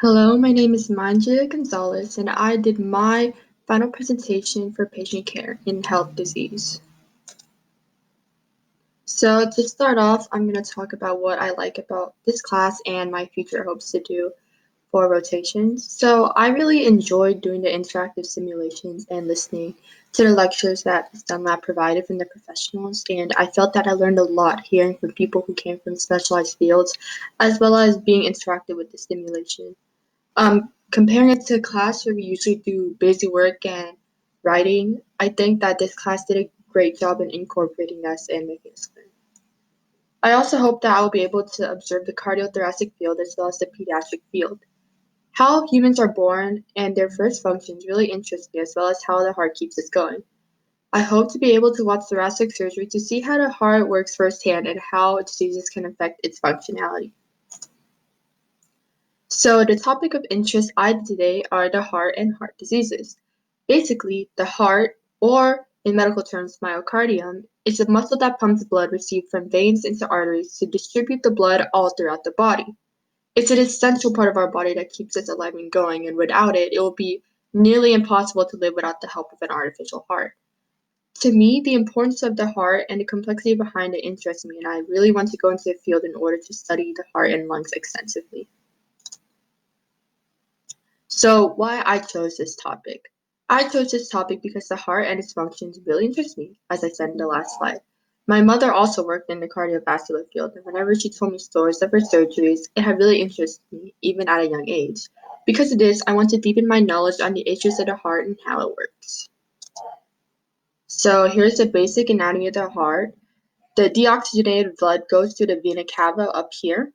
Hello, my name is Manja Gonzalez, and I did my final presentation for patient care in health disease. So to start off, I'm going to talk about what I like about this class and my future hopes to do for rotations. So I really enjoyed doing the interactive simulations and listening to the lectures that STEM provided from the professionals, and I felt that I learned a lot hearing from people who came from specialized fields, as well as being interactive with the simulation. Comparing it to a class where we usually do busy work and writing, I think that this class did a great job in incorporating us and making us learn. I also hope that I will be able to observe the cardiothoracic field as well as the pediatric field. How humans are born and their first functions really interest me, as well as how the heart keeps us going. I hope to be able to watch thoracic surgery to see how the heart works firsthand and how diseases can affect its functionality. So the topic of interest I did today are the heart and heart diseases. Basically, the heart, or in medical terms myocardium, is a muscle that pumps blood received from veins into arteries to distribute the blood all throughout the body. It's an essential part of our body that keeps us alive and going, and without it, it will be nearly impossible to live without the help of an artificial heart. To me, the importance of the heart and the complexity behind it interests me, and I really want to go into the field in order to study the heart and lungs extensively. So, why I chose this topic? I chose this topic because the heart and its functions really interest me, as I said in the last slide. My mother also worked in the cardiovascular field, and whenever she told me stories of her surgeries, it had really interested me, even at a young age. Because of this, I want to deepen my knowledge on the issues of the heart and how it works. So, here's the basic anatomy of the heart. The deoxygenated blood goes to the vena cava up here,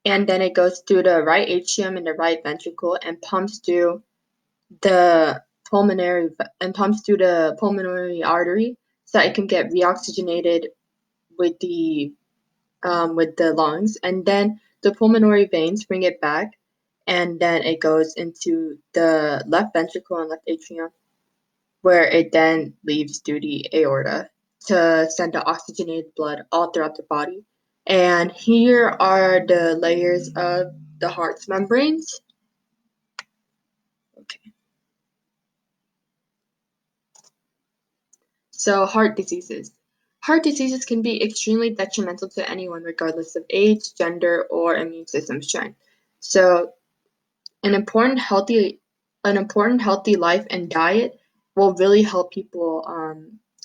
and then it goes through the right atrium and the right ventricle and pumps through the pulmonary artery so that it can get reoxygenated with the lungs, and then the pulmonary veins bring it back, and then it goes into the left ventricle and left atrium, where it then leaves through the aorta to send the oxygenated blood all throughout the body. And here are the layers of the heart's membranes. Okay. So, heart diseases. Heart diseases can be extremely detrimental to anyone, regardless of age, gender, or immune system strength. So, an important healthy, an important healthy life and diet will really help people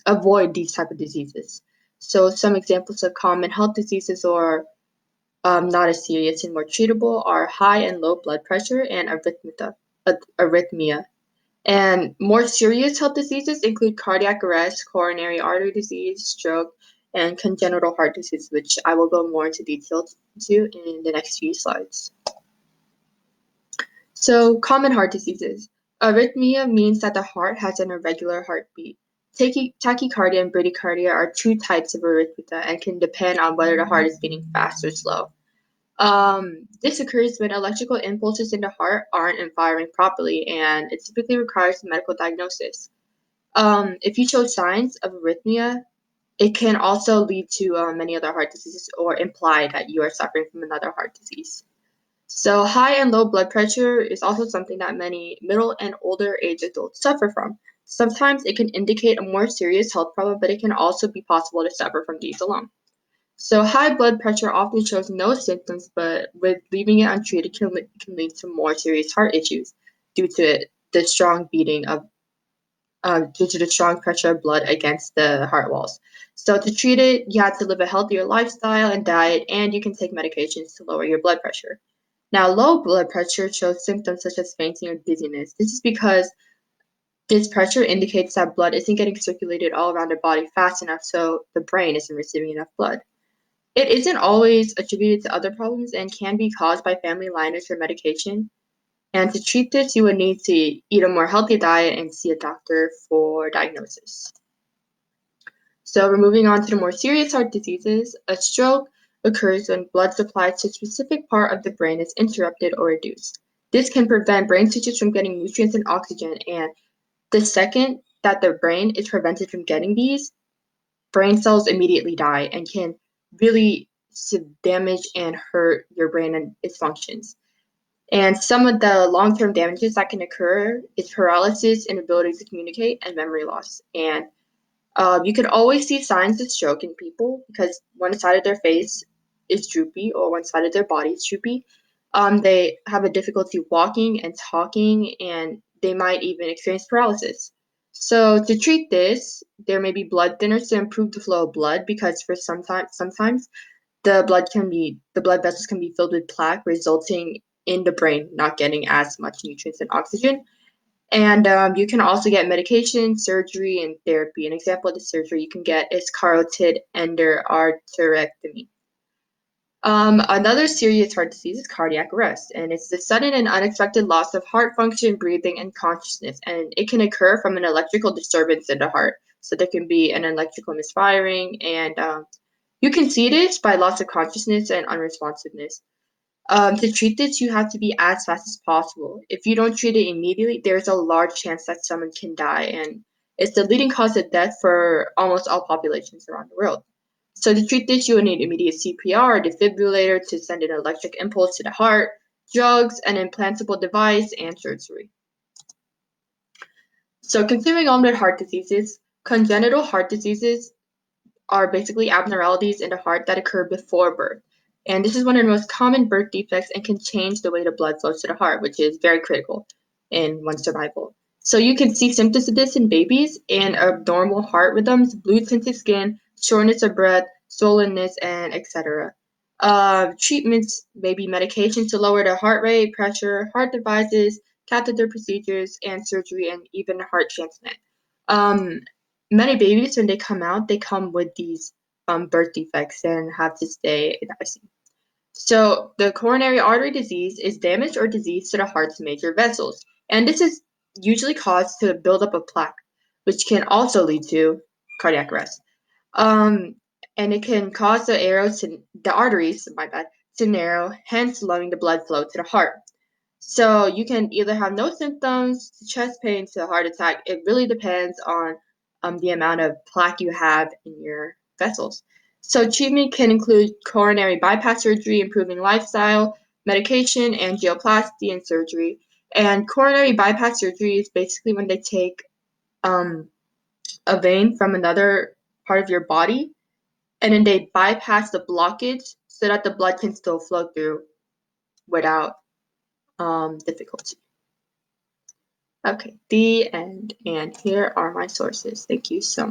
avoid these type of diseases. So, some examples of common health diseases or not as serious and more treatable are high and low blood pressure and arrhythmia. And more serious health diseases include cardiac arrest, coronary artery disease, stroke, and congenital heart disease, which I will go more into detail to in the next few slides. So, common heart diseases. Arrhythmia means that the heart has an irregular heartbeat. Tachycardia and bradycardia are two types of arrhythmia and can depend on whether the heart is beating fast or slow. This occurs when electrical impulses in the heart aren't firing properly, and it typically requires a medical diagnosis. If you show signs of arrhythmia, it can also lead to many other heart diseases or imply that you are suffering from another heart disease. So, high and low blood pressure is also something that many middle and older age adults suffer from. Sometimes it can indicate a more serious health problem, but it can also be possible to suffer from these alone. So, high blood pressure often shows no symptoms, but with leaving it untreated can lead to more serious heart issues due to the strong beating of due to the strong pressure of blood against the heart walls. So to treat it, you have to live a healthier lifestyle and diet, and you can take medications to lower your blood pressure. Now, low blood pressure shows symptoms such as fainting or dizziness. This is because this pressure indicates that blood isn't getting circulated all around the body fast enough, so the brain isn't receiving enough blood. It isn't always attributed to other problems and can be caused by family lineage or medication. And to treat this, you would need to eat a more healthy diet and see a doctor for diagnosis. So we're moving on to the more serious heart diseases. A stroke occurs when blood supply to a specific part of the brain is interrupted or reduced. This can prevent brain tissues from getting nutrients and oxygen, and the second that the brain is prevented from getting these, brain cells immediately die and can really damage and hurt your brain and its functions. And some of the long-term damages that can occur is paralysis, inability to communicate, and memory loss. And you can always see signs of stroke in people because one side of their face is droopy or one side of their body is droopy. They have a difficulty walking and talking, and they might even experience paralysis. So to treat this, there may be blood thinners to improve the flow of blood because for sometimes the blood vessels can be filled with plaque, resulting in the brain not getting as much nutrients and oxygen. And you can also get medication, surgery, and therapy. An example of the surgery you can get is carotid endarterectomy. Another serious heart disease is cardiac arrest, and it's the sudden and unexpected loss of heart function, breathing, and consciousness. And it can occur from an electrical disturbance in the heart. So there can be an electrical misfiring, and you can see this by loss of consciousness and unresponsiveness. To treat this, you have to be as fast as possible. If you don't treat it immediately, there's a large chance that someone can die, and it's the leading cause of death for almost all populations around the world. So to treat this, you will need immediate CPR, a defibrillator to send an electric impulse to the heart, drugs, an implantable device, and surgery. So continuing on with heart diseases, congenital heart diseases are basically abnormalities in the heart that occur before birth. And this is one of the most common birth defects and can change the way the blood flows to the heart, which is very critical in one's survival. So you can see symptoms of this in babies and abnormal heart rhythms, blue tinted skin, shortness of breath, swollenness, and etc. Treatments may be medication to lower the heart rate, pressure, heart devices, catheter procedures, and surgery, and even a heart transplant. Um, Many babies, when they come out, they come with these birth defects and have to stay in ICU. So the coronary artery disease is damage or disease to the heart's major vessels, and this is usually caused to the buildup of plaque, which can also lead to cardiac arrest. Um, and it can cause the arteries, my bad, to narrow, hence slowing the blood flow to the heart. So you can either have no symptoms to chest pain to a heart attack. It really depends on the amount of plaque you have in your vessels. So treatment can include coronary bypass surgery, improving lifestyle, medication, angioplasty, and surgery. And coronary bypass surgery is basically when they take um, a vein from another part of your body and then they bypass the blockage so that the blood can still flow through without difficulty. Okay, the end. And here are my sources. Thank you so much.